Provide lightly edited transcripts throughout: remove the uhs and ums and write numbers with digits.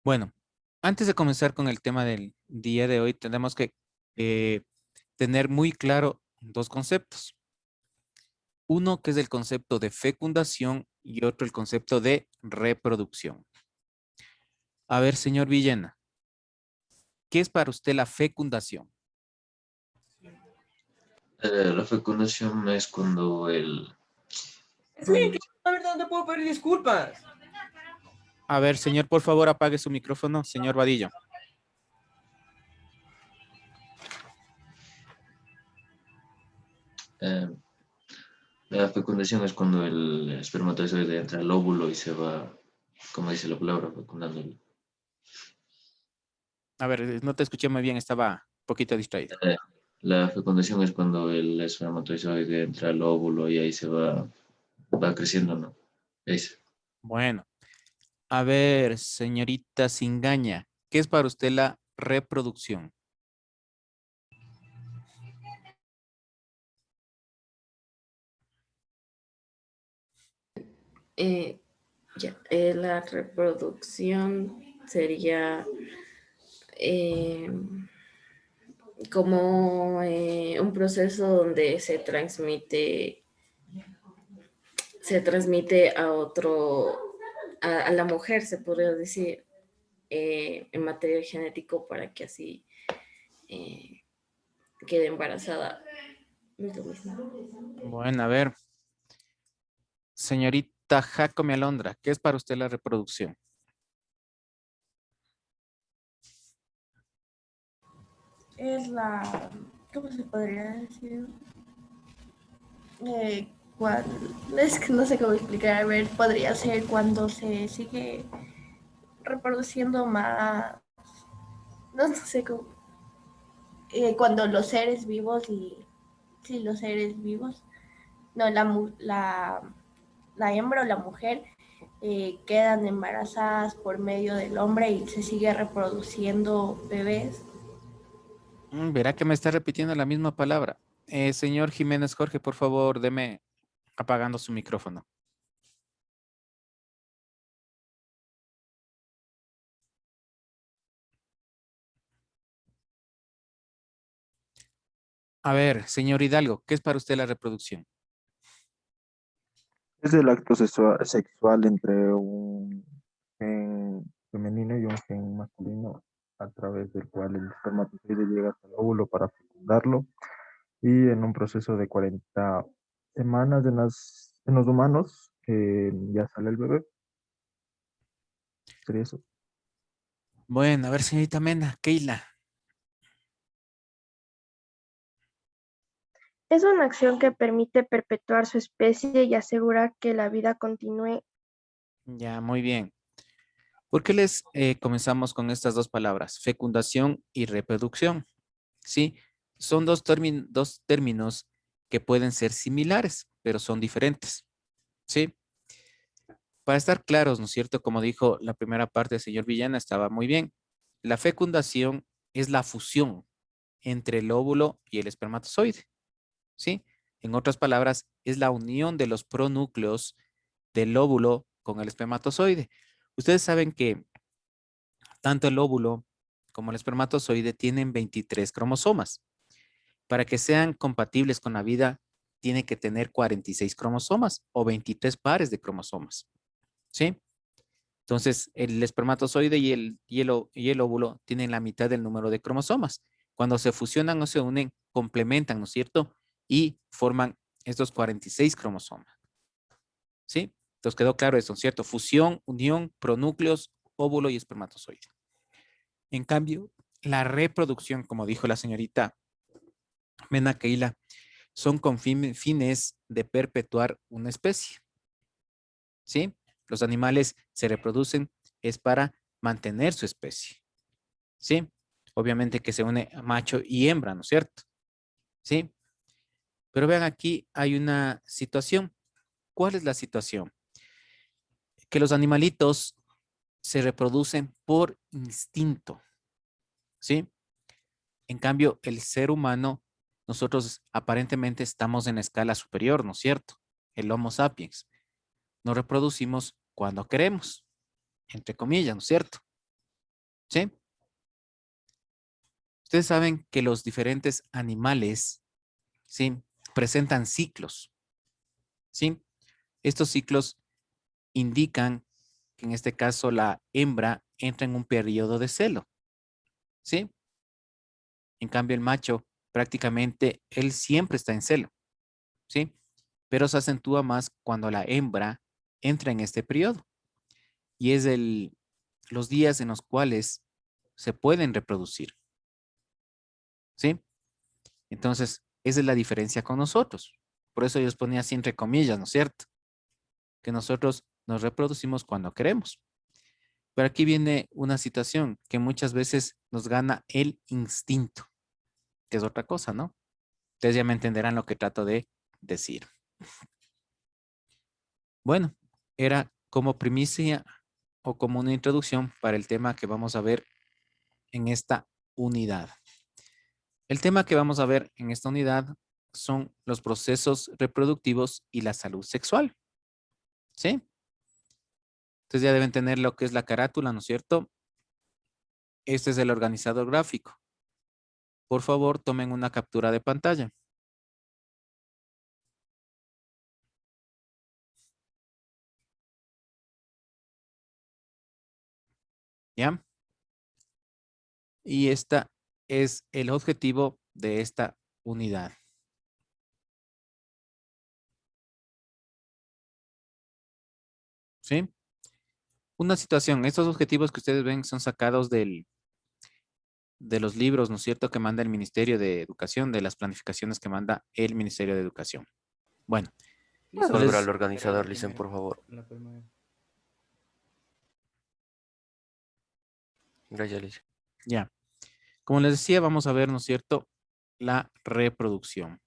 Bueno, antes de comenzar con el tema del día de hoy, tenemos que eh, tener muy claro dos conceptos. Uno que es el concepto de fecundación y otro el concepto de reproducción. A ver, señor Villena, ¿qué es para usted la fecundación? La fecundación es cuando el... Sí, yo la verdad no puedo pedir disculpas. A ver, señor, por favor, apague su micrófono, señor Vadillo. eh, la fecundación es cuando el espermatozoide entra al óvulo y se va, como dice la palabra, fecundando. A ver, no te escuché muy bien, estaba un poquito distraído. Eh, la fecundación es cuando el espermatozoide entra al óvulo y ahí va creciendo, ¿no? Ahí se- Bueno, a ver, señorita Singaña, ¿qué es para usted la reproducción? Eh, la reproducción sería eh, como un proceso donde se transmite a otro, a la mujer, se podría decir, en material genético para que así eh, quede embarazada. Es lo mismo. Bueno, a ver, señorita Jacome Alondra, ¿qué es para usted la reproducción? Es la, ¿cómo se podría decir? Cuando, es que no sé cómo explicar, a ver, podría ser cuando se sigue reproduciendo más, no sé cómo, cuando los seres vivos sí, los seres vivos, no, la hembra o la mujer quedan embarazadas por medio del hombre y se sigue reproduciendo bebés. Verá que me está repitiendo la misma palabra. Señor Jiménez Jorge, por favor, deme apagando su micrófono. A ver, señor Hidalgo, ¿qué es para usted la reproducción? Es el acto sexual entre un gen femenino y un gen masculino, a través del cual el espermatozoide llega hasta el óvulo para fecundarlo, y en un proceso de 40 semanas en los humanos ya sale el bebé. Sería eso. Bueno, a ver, señorita Mena, Keila. Es una acción que permite perpetuar su especie y asegurar que la vida continúe. Ya, muy bien. ¿Por qué les comenzamos con estas dos palabras, fecundación y reproducción? Sí, son dos términos que pueden ser similares, pero son diferentes. Sí, para estar claros, ¿no es cierto? Como dijo la primera parte del señor Villana, estaba muy bien. La fecundación es la fusión entre el óvulo y el espermatozoide, ¿sí? En otras palabras, es la unión de los pronúcleos del óvulo con el espermatozoide. Ustedes saben que tanto el óvulo como el espermatozoide tienen 23 cromosomas. Para que sean compatibles con la vida, tiene que tener 46 cromosomas o 23 pares de cromosomas, ¿sí? Entonces, el espermatozoide y el óvulo tienen la mitad del número de cromosomas. Cuando se fusionan o se unen, complementan, ¿no es cierto? Y forman estos 46 cromosomas, ¿sí? Entonces quedó claro eso, ¿cierto? Fusión, unión, pronúcleos, óvulo y espermatozoide. En cambio, la reproducción, como dijo la señorita Mena Keila, son con fines de perpetuar una especie, ¿sí? Los animales se reproducen es para mantener su especie, ¿sí? Obviamente que se une a macho y hembra, ¿no es cierto? ¿Sí? Pero vean, aquí hay una situación. ¿Cuál es la situación? Que los animalitos se reproducen por instinto, ¿sí? En cambio, el ser humano, nosotros aparentemente estamos en la escala superior, ¿no es cierto? El Homo sapiens. Nos reproducimos cuando queremos, entre comillas, ¿no es cierto? ¿Sí? Ustedes saben que los diferentes animales, ¿sí?, presentan ciclos, ¿sí? Estos ciclos indican que en este caso la hembra entra en un periodo de celo, ¿sí? En cambio el macho prácticamente él siempre está en celo, ¿sí? Pero se acentúa más cuando la hembra entra en este periodo y es los días en los cuales se pueden reproducir, ¿sí? Entonces, esa es la diferencia con nosotros. Por eso yo os ponía así entre comillas, ¿no es cierto? Que nosotros nos reproducimos cuando queremos. Pero aquí viene una situación que muchas veces nos gana el instinto, que es otra cosa, ¿no? Ustedes ya me entenderán lo que trato de decir. Bueno, era como primicia o como una introducción para el tema que vamos a ver en esta unidad. El tema que vamos a ver en esta unidad son los procesos reproductivos y la salud sexual. ¿Sí? Entonces ya deben tener lo que es la carátula, ¿no es cierto? Este es el organizador gráfico. Por favor, tomen una captura de pantalla. ¿Ya? Y esta es el objetivo de esta unidad. ¿Sí? Una situación, estos objetivos que ustedes ven son sacados de los libros, ¿no es cierto?, que manda el Ministerio de Educación, de las planificaciones que manda el Ministerio de Educación. Bueno. Volver al organizador, Licen, por favor. Gracias, Licen. Ya. Como les decía, vamos a ver, ¿no es cierto?, la reproducción.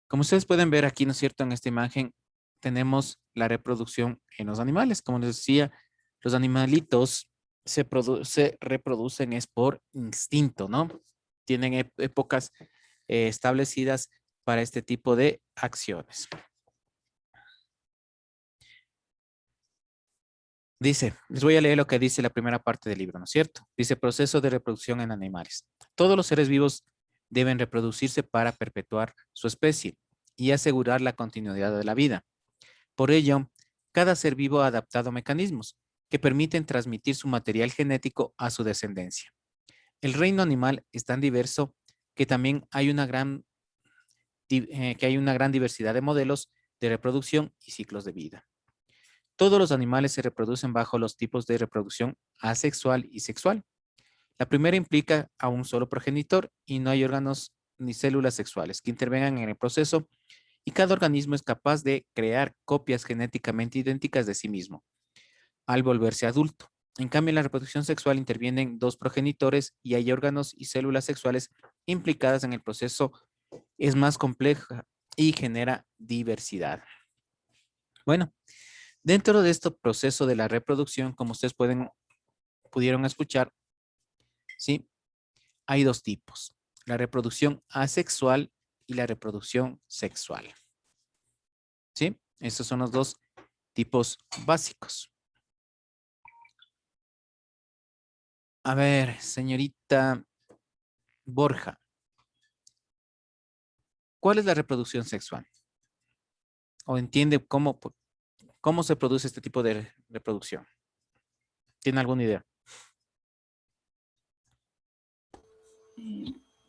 Como ustedes pueden ver aquí, ¿no es cierto?, en esta imagen tenemos la reproducción en los animales. Como les decía, los animalitos se reproducen es por instinto, ¿no? Tienen épocas establecidas para este tipo de acciones. Dice, les voy a leer lo que dice la primera parte del libro, ¿no es cierto? Dice, proceso de reproducción en animales. Todos los seres vivos deben reproducirse para perpetuar su especie y asegurar la continuidad de la vida. Por ello, cada ser vivo ha adaptado mecanismos que permiten transmitir su material genético a su descendencia. El reino animal es tan diverso que también hay una gran diversidad de modelos de reproducción y ciclos de vida. Todos los animales se reproducen bajo los tipos de reproducción asexual y sexual. La primera implica a un solo progenitor y no hay órganos ni células sexuales que intervengan en el proceso y cada organismo es capaz de crear copias genéticamente idénticas de sí mismo al volverse adulto. En cambio, en la reproducción sexual intervienen dos progenitores y hay órganos y células sexuales implicadas en el proceso. Es más compleja y genera diversidad. Bueno, dentro de este proceso de la reproducción, como ustedes pudieron escuchar, ¿sí?, hay dos tipos, la reproducción asexual y la reproducción sexual. ¿Sí? Estos son los dos tipos básicos. A ver, señorita Borja, ¿cuál es la reproducción sexual? ¿O entiende cómo se produce este tipo de reproducción? ¿Tiene alguna idea?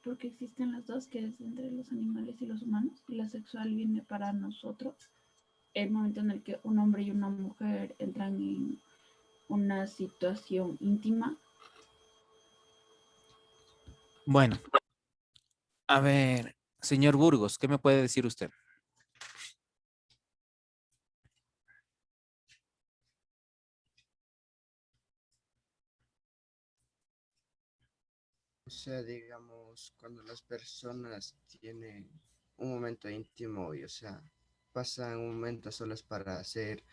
Porque existen las dos, que es entre los animales y los humanos, y la sexual viene para nosotros el momento en el que un hombre y una mujer entran en una situación íntima. Bueno, a ver, señor Burgos, ¿qué me puede decir usted? O sea, digamos, cuando las personas tienen un momento íntimo y, o sea, pasan un momento solas para hacer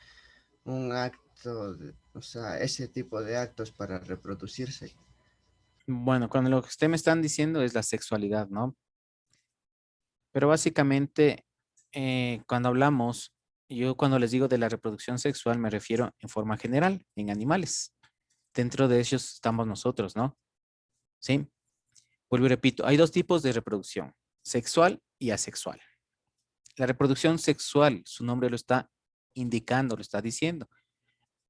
un acto, o sea, ese tipo de actos para reproducirse. Bueno, cuando lo que usted me están diciendo es la sexualidad, ¿no? Pero básicamente, cuando hablamos, yo cuando les digo de la reproducción sexual me refiero en forma general, en animales. dentro de ellos estamos nosotros, ¿no? ¿Sí? Vuelvo y repito, hay dos tipos de reproducción, sexual y asexual. La reproducción sexual, su nombre lo está indicando, lo está diciendo.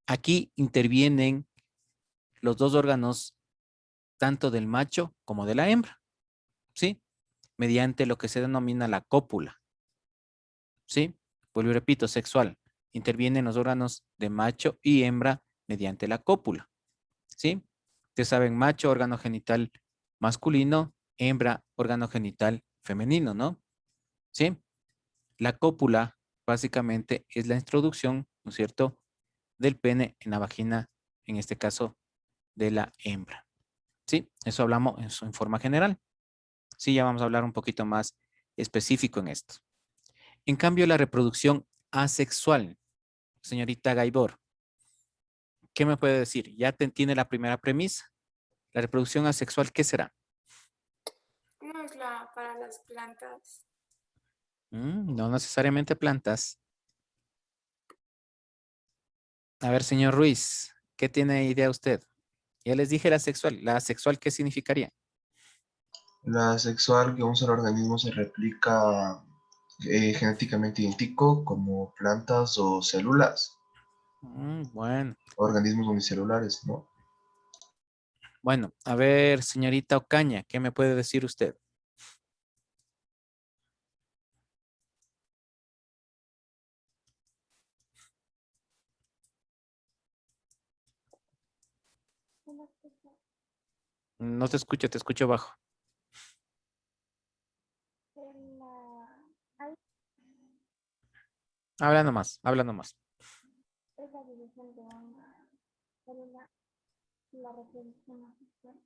Aquí intervienen los dos órganos, tanto del macho como de la hembra, ¿sí? Mediante lo que se denomina la cópula, ¿sí? Vuelvo y repito, sexual. Intervienen los órganos de macho y hembra mediante la cópula, ¿sí? Ustedes saben, macho, órgano genital masculino, hembra, órgano genital femenino, ¿no? ¿Sí? La cópula básicamente es la introducción, ¿no es cierto?, del pene en la vagina, en este caso, de la hembra. ¿Sí? Eso hablamos en forma general. Sí, ya vamos a hablar un poquito más específico en esto. En cambio, la reproducción asexual, señorita Gaibor, ¿qué me puede decir? Ya tiene la primera premisa. La reproducción asexual, ¿qué será? No es la para las plantas. No necesariamente plantas. A ver, señor Ruiz, ¿qué tiene idea usted? Ya les dije la sexual. ¿La sexual qué significaría? La sexual, que un solo organismo se replica genéticamente idéntico, como plantas o células, Bueno. organismos unicelulares, ¿no? Bueno, a ver, señorita Ocaña, ¿qué me puede decir usted? No te escucho bajo. Habla nomás, habla nomás. Es la división de una célula y la reproducción asexual.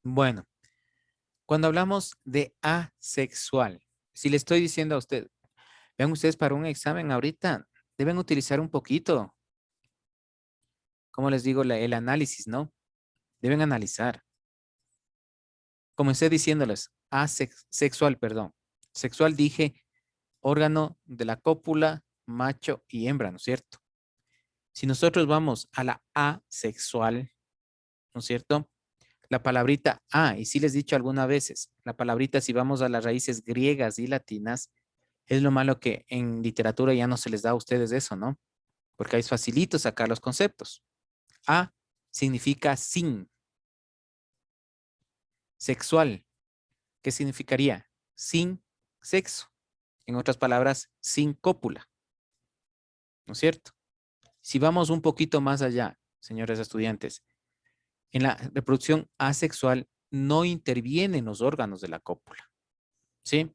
Bueno, cuando hablamos de asexual, si le estoy diciendo a usted, vean ustedes para un examen ahorita, deben utilizar un poquito, como les digo, el análisis, ¿no? Deben analizar. Comencé diciéndoles, asexual, perdón. Sexual dije órgano de la cópula, macho y hembra, ¿no es cierto? Si nosotros vamos a la asexual, ¿no es cierto? La palabrita y sí les he dicho algunas veces, la palabrita si vamos a las raíces griegas y latinas, es lo malo que en literatura ya no se les da a ustedes eso, ¿no? Porque ahí es facilito sacar los conceptos. A significa sin. Sexual, ¿qué significaría? Sin sexo. En otras palabras, sin cópula. ¿No es cierto? Si vamos un poquito más allá, señores estudiantes, en la reproducción asexual no intervienen los órganos de la cópula. ¿Sí?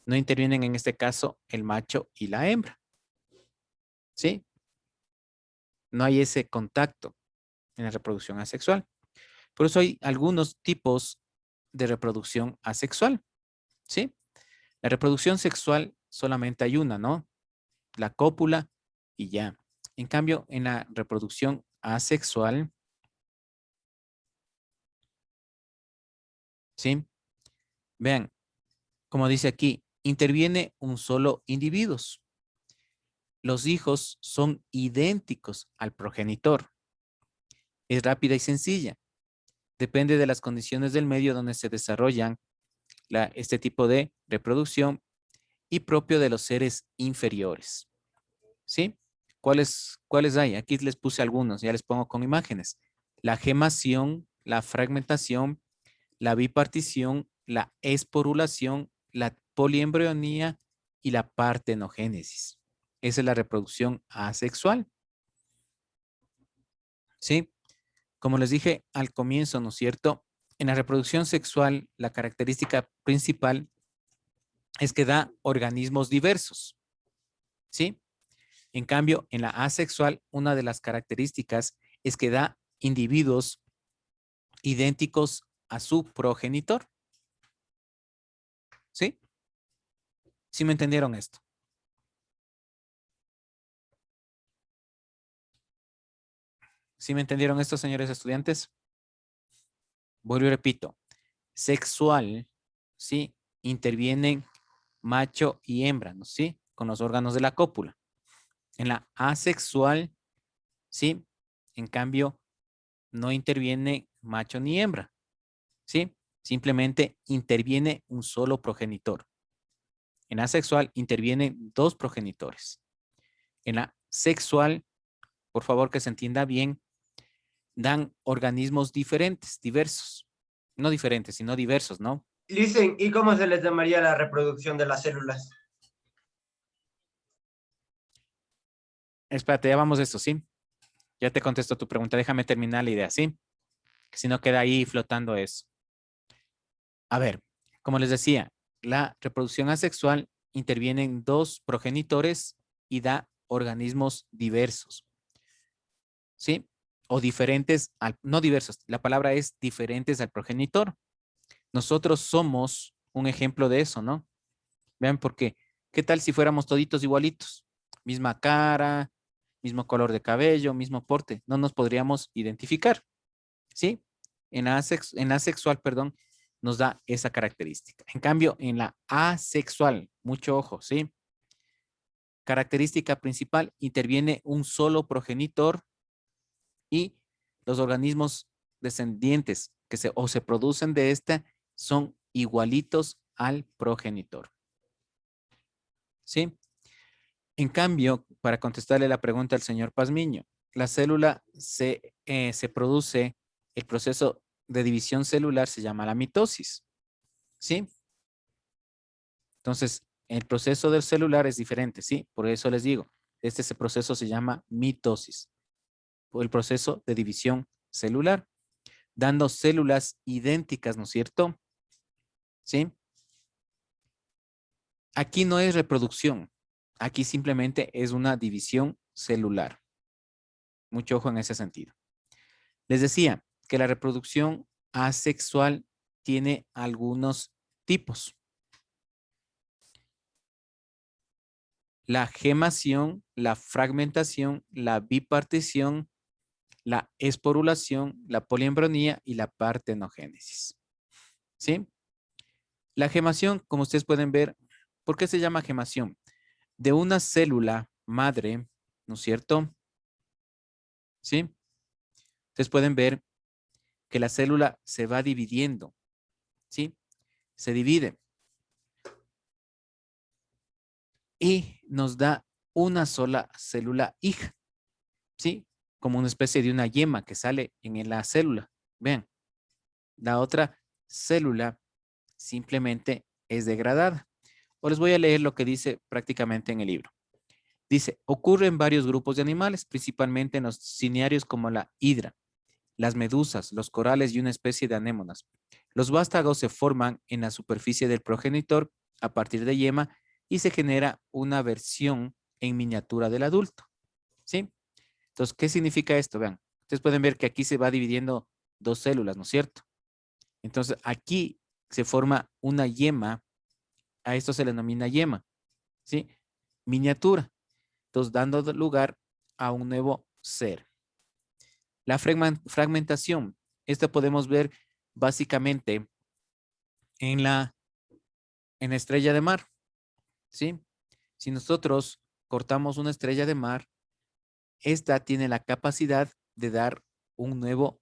No intervienen en este caso el macho y la hembra. ¿Sí? No hay ese contacto en la reproducción asexual. Por eso hay algunos tipos de reproducción asexual. ¿Sí? La reproducción sexual solamente hay una, ¿no? La cópula y ya. En cambio, en la reproducción asexual, ¿sí? Vean, como dice aquí, interviene un solo individuo. Los hijos son idénticos al progenitor. Es rápida y sencilla. Depende de las condiciones del medio donde se desarrollan este tipo de reproducción y propio de los seres inferiores. ¿Sí? ¿Cuáles hay? Aquí les puse algunos, ya les pongo con imágenes. La gemación, la fragmentación, la bipartición, la esporulación, la poliembrionía y la partenogénesis. Esa es la reproducción asexual. ¿Sí? Como les dije al comienzo, ¿no es cierto? En la reproducción sexual, la característica principal es que da organismos diversos. ¿Sí? En cambio, en la asexual, una de las características es que da individuos idénticos a su progenitor. ¿Sí? ¿Sí me entendieron esto? ¿Sí me entendieron esto, señores estudiantes? Vuelvo y repito. Sexual, ¿sí? Intervienen macho y hembra, ¿no? ¿Sí? Con los órganos de la cópula. En la asexual, ¿sí? En cambio, no interviene macho ni hembra, ¿sí? Simplemente interviene un solo progenitor. En asexual intervienen dos progenitores. En la sexual, por favor que se entienda bien, dan organismos diferentes, diversos. No diferentes, sino diversos, ¿no? Listen, ¿y cómo se les llamaría la reproducción de las células? Espérate, ya vamos a esto, ¿sí? Ya te contesto tu pregunta, déjame terminar la idea, ¿sí? Que si no queda ahí flotando eso. A ver, como les decía, la reproducción asexual interviene en dos progenitores y da organismos diversos, ¿sí? O diferentes, no diversos, la palabra es diferentes al progenitor. Nosotros somos un ejemplo de eso, ¿no? Vean, porque, ¿qué tal si fuéramos toditos igualitos? Misma cara, mismo color de cabello, mismo porte. No nos podríamos identificar, ¿sí? En la asexual, perdón, nos da esa característica. En cambio, en la asexual, mucho ojo, ¿sí? Característica principal, interviene un solo progenitor y los organismos descendientes que se producen de esta son igualitos al progenitor. ¿Sí? En cambio, para contestarle la pregunta al señor Pazmiño, la célula se produce, el proceso de división celular se llama la mitosis. ¿Sí? Entonces, el proceso del celular es diferente, ¿sí? Por eso les digo, ese proceso se llama mitosis, o el proceso de división celular, dando células idénticas, ¿no es cierto? ¿Sí? Aquí no es reproducción, aquí simplemente es una división celular. Mucho ojo en ese sentido. Les decía que la reproducción asexual tiene algunos tipos. La gemación, la fragmentación, la bipartición, la esporulación, la poliembrionía y la partenogénesis. ¿Sí? La gemación, como ustedes pueden ver, ¿por qué se llama gemación? De una célula madre, ¿no es cierto? ¿Sí? Ustedes pueden ver que la célula se va dividiendo, ¿sí? Se divide. Y nos da una sola célula hija, ¿sí? Como una especie de una yema que sale en la célula. Vean, la otra célula simplemente es degradada. O les voy a leer lo que dice prácticamente en el libro. Dice, ocurre en varios grupos de animales, principalmente en los ciniarios como la hidra, las medusas, los corales y una especie de anémonas. Los vástagos se forman en la superficie del progenitor a partir de yema y se genera una versión en miniatura del adulto. ¿Sí? Entonces, ¿qué significa esto? Vean, ustedes pueden ver que aquí se va dividiendo dos células, ¿no es cierto? Entonces, aquí se forma una yema, a esto se le denomina yema, ¿sí? Miniatura. Entonces, dando lugar a un nuevo ser. La fragmentación, esta podemos ver básicamente en la estrella de mar, ¿sí? Si nosotros cortamos una estrella de mar, esta tiene la capacidad de dar un nuevo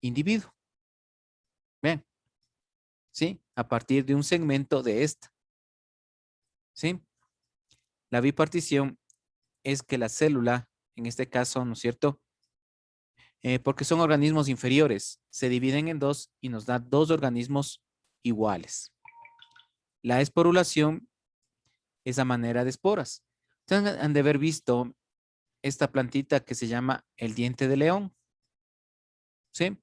individuo. Vean, ¿sí? A partir de un segmento de esta, ¿sí? La bipartición es que la célula, en este caso, ¿no es cierto? Porque son organismos inferiores, se dividen en dos y nos da dos organismos iguales. La esporulación es a manera de esporas. Ustedes han de haber visto esta plantita que se llama el diente de león. ¿Sí?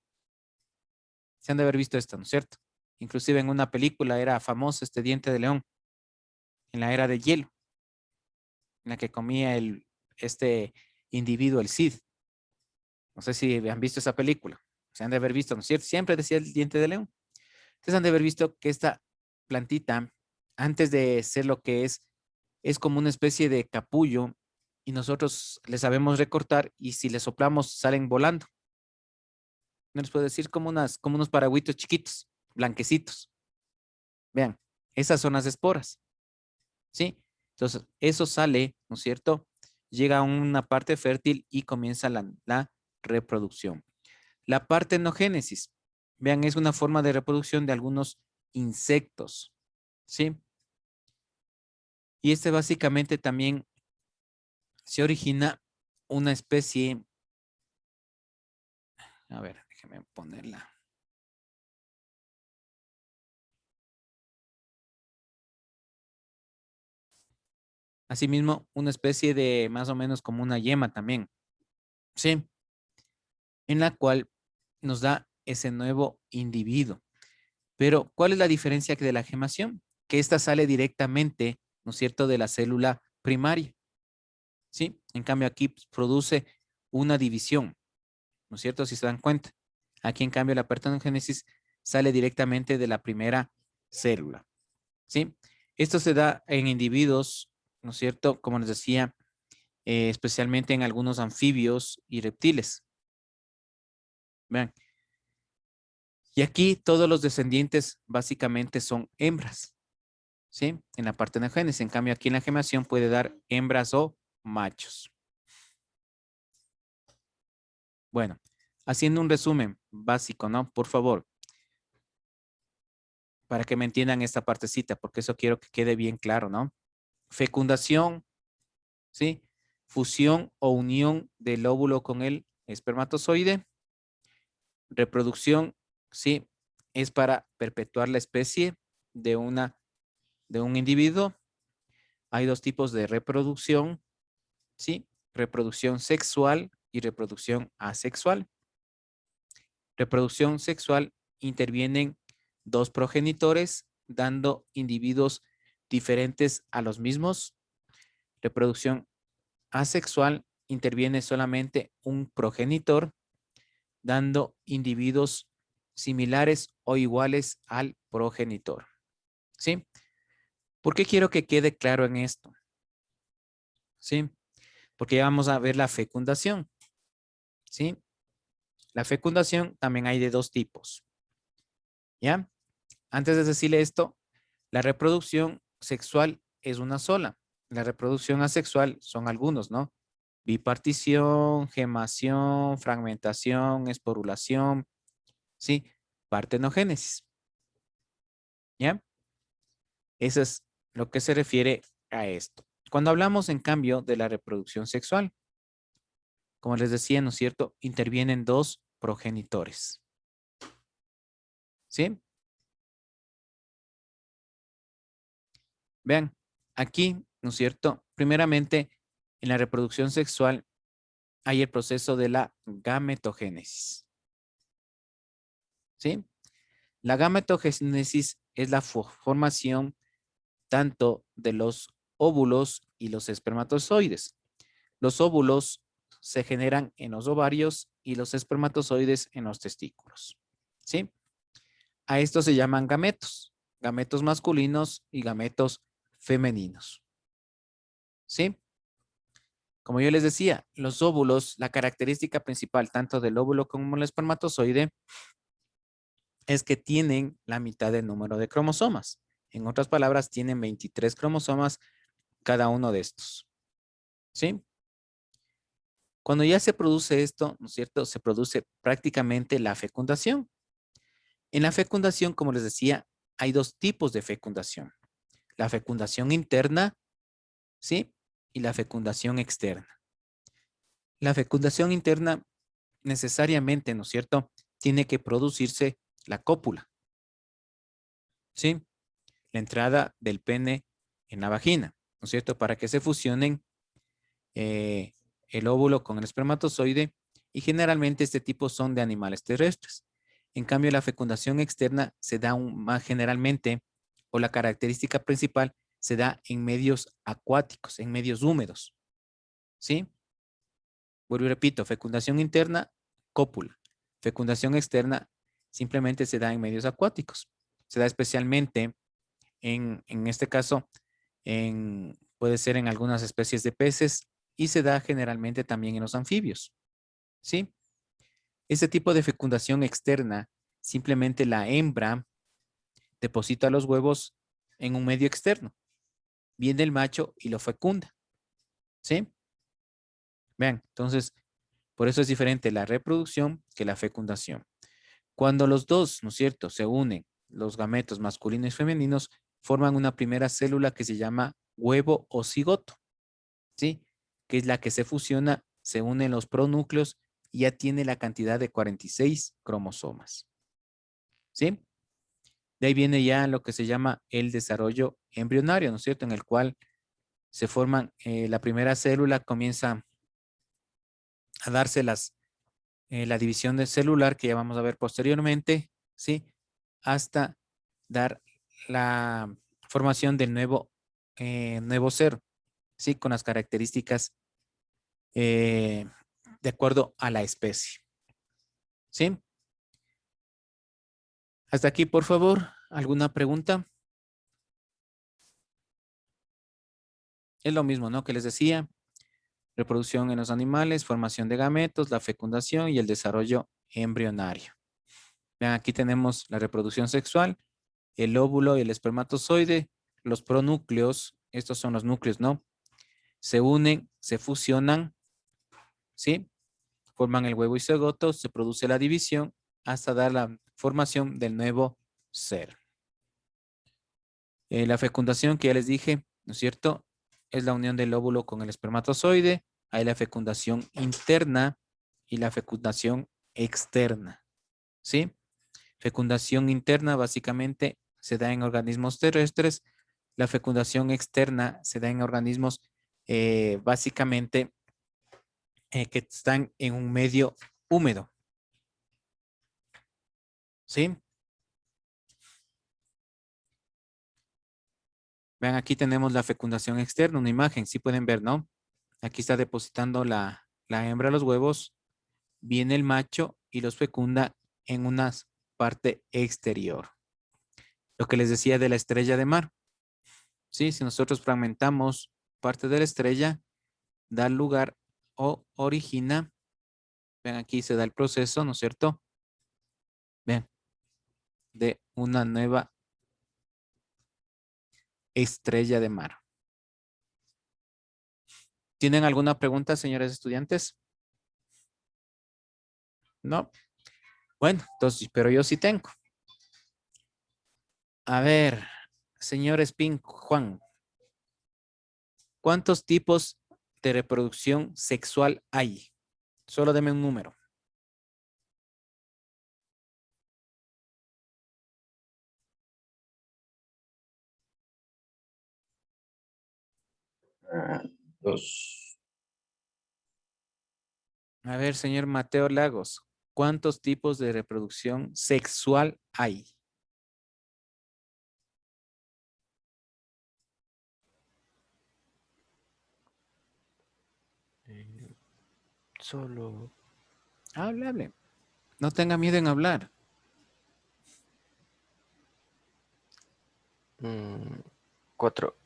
Se han de haber visto esto, ¿no es cierto? Inclusive en una película era famoso este diente de león, en la era de hielo, en la que comía este individuo, el Cid. No sé si han visto esa película. Se han de haber visto, ¿no es cierto? Siempre decía el diente de león. Ustedes han de haber visto que esta plantita, antes de ser lo que es como una especie de capullo y nosotros le sabemos recortar y si le soplamos salen volando. No les puedo decir como unos paragüitos chiquitos, blanquecitos. Vean, esas son las esporas. ¿Sí? Entonces, eso sale, ¿no es cierto? llega a una parte fértil y comienza la reproducción. La partenogénesis, vean, es una forma de reproducción de algunos insectos, ¿sí? Y este básicamente también se origina una especie, a ver, déjeme ponerla. Asimismo, una especie de más o menos como una yema también, ¿sí? En la cual nos da ese nuevo individuo. Pero, ¿cuál es la diferencia de la gemación? Que esta sale directamente, ¿no es cierto?, de la célula primaria, ¿sí? En cambio, aquí produce una división, ¿no es cierto?, si se dan cuenta. Aquí, en cambio, la partenogénesis sale directamente de la primera célula, ¿sí? Esto se da en individuos, ¿no es cierto?, como les decía, especialmente en algunos anfibios y reptiles. Vean. Y aquí todos los descendientes básicamente son hembras, ¿sí? En la partenogénesis. En cambio, aquí en la gemación puede dar hembras o machos. Bueno, haciendo un resumen básico, ¿no? Por favor, para que me entiendan esta partecita, porque eso quiero que quede bien claro, ¿no? Fecundación, ¿sí? Fusión o unión del óvulo con el espermatozoide. Reproducción, ¿sí? Es para perpetuar la especie de un individuo. Hay dos tipos de reproducción, ¿sí? Reproducción sexual y reproducción asexual. Reproducción sexual intervienen dos progenitores dando individuos diferentes a los mismos. Reproducción asexual interviene solamente un progenitor dando individuos similares o iguales al progenitor. ¿Sí? ¿Por qué quiero que quede claro en esto? ¿Sí? Porque ya vamos a ver la fecundación. ¿Sí? La fecundación también hay de dos tipos. ¿Ya? Antes de decirle esto, la reproducción sexual es una sola. La reproducción asexual son algunos, ¿no? Bipartición, gemación, fragmentación, esporulación, ¿sí? Partenogénesis. ¿Ya? Eso es lo que se refiere a esto. Cuando hablamos, en cambio, de la reproducción sexual, como les decía, ¿no es cierto? Intervienen dos progenitores. ¿Sí? Vean, aquí, ¿no es cierto? Primeramente, en la reproducción sexual hay el proceso de la gametogénesis. ¿Sí? La gametogénesis es la formación tanto de los óvulos y los espermatozoides. Los óvulos se generan en los ovarios y los espermatozoides en los testículos. ¿Sí? A estos se llaman gametos. Gametos masculinos y gametos femeninos. ¿Sí? Como yo les decía, los óvulos, la característica principal tanto del óvulo como el espermatozoide es que tienen la mitad del número de cromosomas. En otras palabras, tienen 23 cromosomas cada uno de estos. ¿Sí? Cuando ya se produce esto, ¿no es cierto? Se produce prácticamente la fecundación. En la fecundación, como les decía, hay dos tipos de fecundación. La fecundación interna, ¿sí? Y la fecundación externa. La fecundación interna necesariamente, ¿no es cierto? Tiene que producirse la cópula, ¿sí? La entrada del pene en la vagina, ¿no es cierto? Para que se fusionen el óvulo con el espermatozoide y generalmente este tipo son de animales terrestres. En cambio, la fecundación externa se da más generalmente, o la característica principal, se da en medios acuáticos, en medios húmedos, ¿sí? Vuelvo y repito, fecundación interna, cópula. Fecundación externa simplemente se da en medios acuáticos. Se da especialmente en este caso, puede ser en algunas especies de peces y se da generalmente también en los anfibios. ¿Sí? Este tipo de fecundación externa, simplemente la hembra deposita los huevos en un medio externo. Viene el macho y lo fecunda. ¿Sí? Vean, entonces, por eso es diferente la reproducción que la fecundación. Cuando los dos, ¿no es cierto?, se unen, los gametos masculinos y femeninos, forman una primera célula que se llama huevo o cigoto, ¿sí? Que es la que se fusiona, se unen los pronúcleos y ya tiene la cantidad de 46 cromosomas, ¿sí? De ahí viene ya lo que se llama el desarrollo embrionario, ¿no es cierto?, en el cual se forman, la primera célula comienza a darse la división de celular, que ya vamos a ver posteriormente, ¿sí? Hasta dar la formación del nuevo ser, ¿sí? Con las características de acuerdo a la especie, ¿sí? Hasta aquí, por favor, ¿alguna pregunta? Es lo mismo, ¿no? Que les decía, reproducción en los animales, formación de gametos, la fecundación y el desarrollo embrionario. Vean, aquí tenemos la reproducción sexual, el óvulo y el espermatozoide, los pronúcleos, estos son los núcleos, ¿no? Se unen, se fusionan, ¿sí? Forman el huevo y cigoto, se produce la división hasta dar la formación del nuevo ser. La fecundación que ya les dije, ¿no es cierto?, es la unión del óvulo con el espermatozoide. Hay la fecundación interna y la fecundación externa, ¿sí? Fecundación interna básicamente se da en organismos terrestres. La fecundación externa se da en organismos básicamente que están en un medio húmedo, ¿sí? Vean, aquí tenemos la fecundación externa, una imagen, sí pueden ver, ¿no? Aquí está depositando la hembra los huevos, viene el macho y los fecunda en una parte exterior. Lo que les decía de la estrella de mar, ¿sí? Si nosotros fragmentamos parte de la estrella, da lugar o origina, vean, aquí se da el proceso, ¿no es cierto? Vean, de una nueva estrella de mar. ¿Tienen alguna pregunta, señores estudiantes? No. Bueno, entonces, pero yo sí tengo. A ver, señor Espín Juan, ¿cuántos tipos de reproducción sexual hay? Solo deme un número. Dos. A ver, señor Mateo Lagos, ¿cuántos tipos de reproducción sexual hay? Solo. Hable, hable. No tenga miedo en hablar. 4.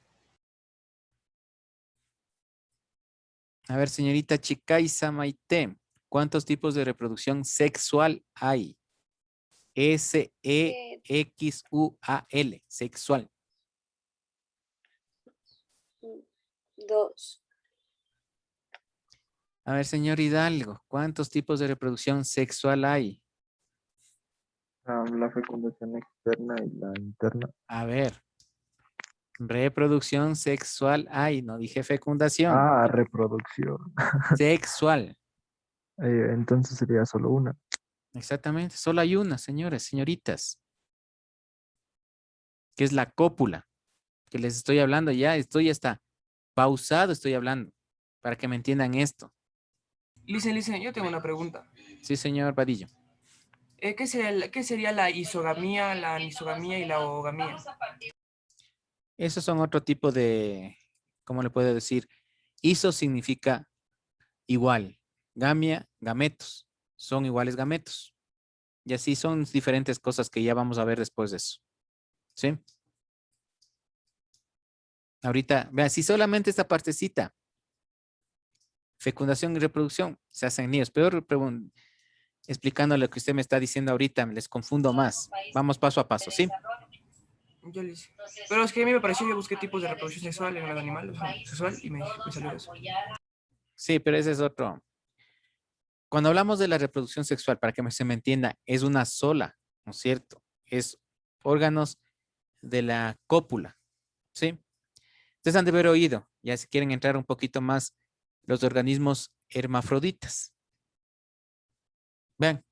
A ver, señorita Chicaiza Maite, ¿cuántos tipos de reproducción sexual hay? S-E-X-U-A-L, sexual. 2. A ver, señor Hidalgo, ¿cuántos tipos de reproducción sexual hay? La fecundación externa y la interna. A ver, reproducción sexual hay, no dije fecundación. Ah, reproducción. Sexual. Entonces sería solo una. Exactamente, solo hay una, señores, señoritas. Que es la cópula. Que les estoy hablando ya, estoy hasta pausado, estoy hablando. Para que me entiendan esto. Listen, yo tengo una pregunta. Sí, señor Vadillo. ¿Qué sería la isogamía, la anisogamía y la ogamía? Esos son otro tipo de, ¿cómo le puedo decir? Iso significa igual. Gamia, gametos. Son iguales gametos. Y así son diferentes cosas que ya vamos a ver después de eso. ¿Sí? Ahorita, vean, si solamente esta partecita, fecundación y reproducción, se hacen niños. Peor explicando lo que usted me está diciendo ahorita, les confundo más. Vamos paso a paso, ¿sí? Yo le hice. Pero es que a mí me pareció, yo busqué tipos de reproducción sexual en el animal, o sea, sexual, y me salió eso. Sí, pero ese es otro. Cuando hablamos de la reproducción sexual, para que se me entienda, es una sola, ¿no es cierto? Es órganos de la cópula, ¿sí? Ustedes han de haber oído, ya si quieren entrar un poquito más, los organismos hermafroditas. Vean,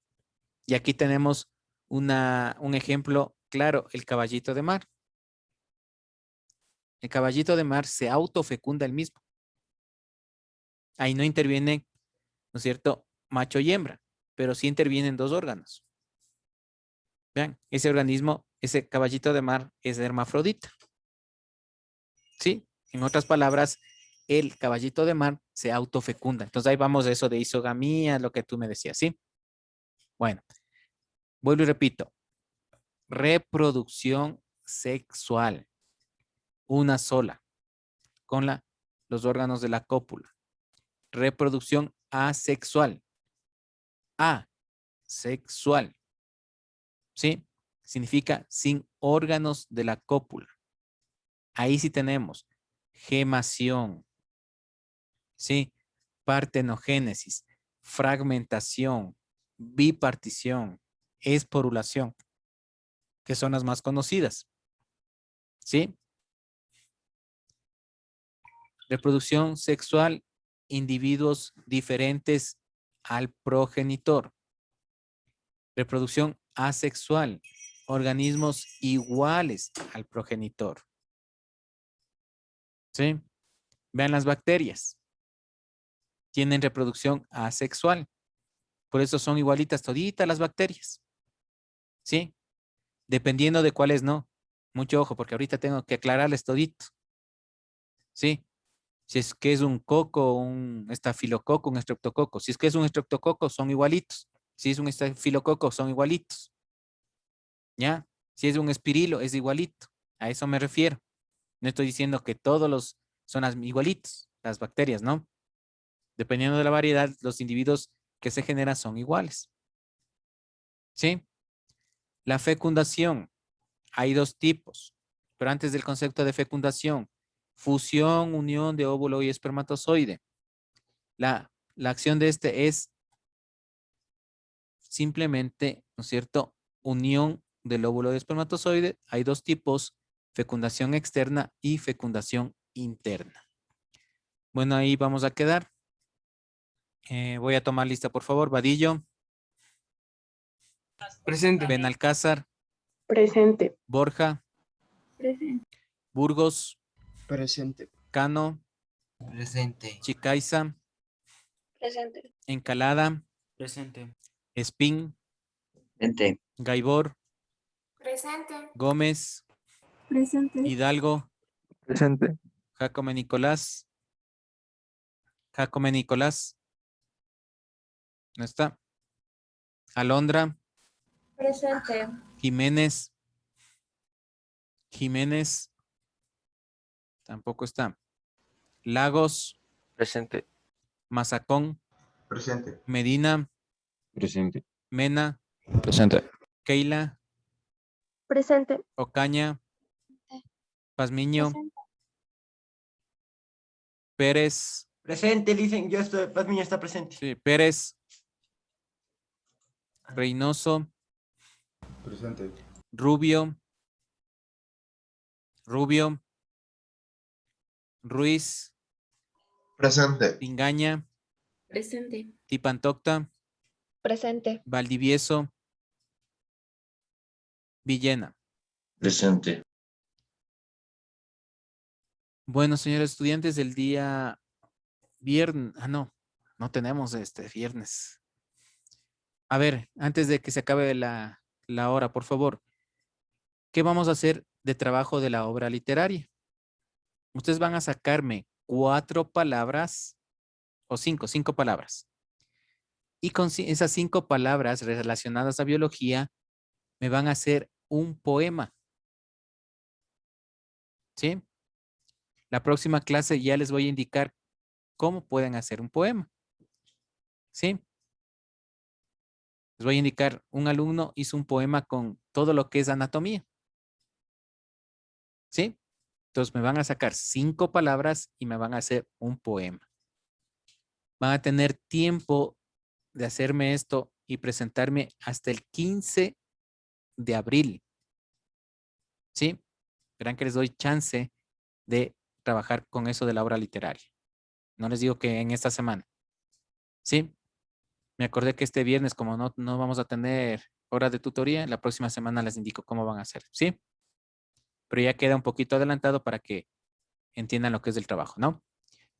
y aquí tenemos un ejemplo claro, el caballito de mar. El caballito de mar se autofecunda el mismo. Ahí no interviene, ¿no es cierto?, macho y hembra, pero sí intervienen dos órganos. Vean, ese organismo, ese caballito de mar es hermafrodita. ¿Sí? En otras palabras, el caballito de mar se autofecunda. Entonces ahí vamos a eso de isogamía, lo que tú me decías, ¿sí? Bueno, vuelvo y repito. Reproducción sexual. Una sola. Con los órganos de la cópula. Reproducción asexual. Asexual. ¿Sí? Significa sin órganos de la cópula. Ahí sí tenemos gemación. ¿Sí? Partenogénesis, fragmentación, bipartición, esporulación, que son las más conocidas. ¿Sí? Reproducción sexual, individuos diferentes al progenitor. Reproducción asexual, organismos iguales al progenitor. ¿Sí? Vean las bacterias. Tienen reproducción asexual. Por eso son igualitas toditas las bacterias. ¿Sí? Dependiendo de cuáles no. Mucho ojo, porque ahorita tengo que aclararles todito. ¿Sí? Si es que es un coco, un estafilococo, un estreptococo. Si es que es un estreptococo, son igualitos. Si es un estafilococo, son igualitos. ¿Ya? Si es un espirilo, es igualito. A eso me refiero. No estoy diciendo que todos son igualitos, las bacterias, ¿no? Dependiendo de la variedad, los individuos que se generan son iguales. ¿Sí? La fecundación. Hay dos tipos. Pero antes del concepto de fecundación, fusión, unión de óvulo y espermatozoide. La acción de este es simplemente, ¿no es cierto?, unión del óvulo y espermatozoide. Hay dos tipos, fecundación externa y fecundación interna. Bueno, ahí vamos a quedar. Voy a tomar lista, por favor. Vadillo. Presente. Benalcázar. Presente. Borja. Presente. Burgos. Presente. Cano. Presente. Chicaiza. Presente. Encalada. Presente. Espín. Presente. Gaibor. Presente. Gómez. Presente. Hidalgo. Presente. Jacome Nicolás. Jacome Nicolás. ¿No está? Alondra. Presente. Jiménez. Jiménez. Tampoco está. Lagos. Presente. Mazacón. Presente. Medina. Presente. Mena. Presente. Keila. Presente. Ocaña. Pazmiño. Presente. Pérez. Presente, dicen, yo estoy, Pazmiño está presente. Sí, Pérez. Reynoso. Presente. Rubio. Rubio. Ruiz. Presente. Pingaña. Presente. Tipantocta. Presente. Valdivieso. Villena. Presente. Bueno, señores estudiantes, el día viernes. No tenemos este viernes. A ver, antes de que se acabe la hora, por favor. ¿Qué vamos a hacer de trabajo de la obra literaria? Ustedes van a sacarme 4 palabras o 5 palabras. Y con esas 5 palabras relacionadas a biología, me van a hacer un poema. ¿Sí? La próxima clase ya les voy a indicar cómo pueden hacer un poema. ¿Sí? Les voy a indicar, un alumno hizo un poema con todo lo que es anatomía. ¿Sí? Entonces me van a sacar 5 palabras y me van a hacer un poema. van a tener tiempo de hacerme esto y presentarme hasta el 15 de abril. ¿Sí? Verán que les doy chance de trabajar con eso de la obra literaria. No les digo que en esta semana. ¿Sí? Me acordé que este viernes, como no vamos a tener horas de tutoría, la próxima semana les indico cómo van a hacer. ¿Sí? Pero ya queda un poquito adelantado para que entiendan lo que es el trabajo, ¿no?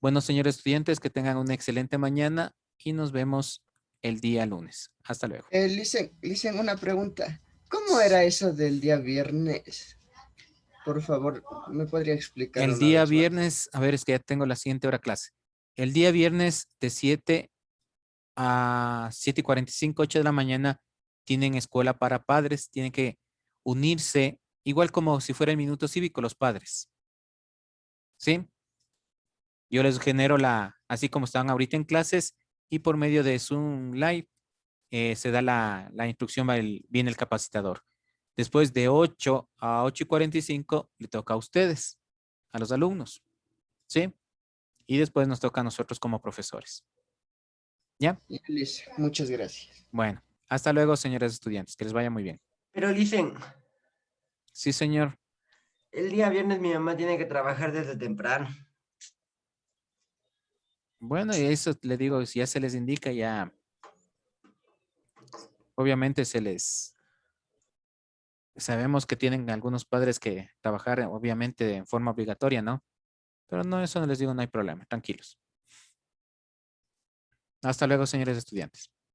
Bueno, señores estudiantes, que tengan una excelente mañana y nos vemos el día lunes. Hasta luego. Licen, una pregunta. ¿Cómo era eso del día viernes? Por favor, ¿me podría explicar El una día vez más? viernes, a ver, es que ya tengo la siguiente hora clase. El día viernes de 7 a 7:45, 8 de la mañana, tienen escuela para padres, tienen que unirse, igual como si fuera el minuto cívico, los padres. ¿Sí? Yo les genero así como están ahorita en clases, y por medio de Zoom Live se da la instrucción, viene el capacitador. Después de 8 a 8:45 le toca a ustedes, a los alumnos. ¿Sí? Y después nos toca a nosotros como profesores. ¿Ya? Liz, muchas gracias. Bueno, hasta luego, señores estudiantes. Que les vaya muy bien. Pero dicen, Sí, señor. el día viernes mi mamá tiene que trabajar desde temprano. Bueno, y eso le digo, si ya se les indica, ya obviamente sabemos que tienen algunos padres que trabajar, obviamente, en forma obligatoria, ¿no? Pero no, eso no les digo, no hay problema, tranquilos. Hasta luego, señores estudiantes.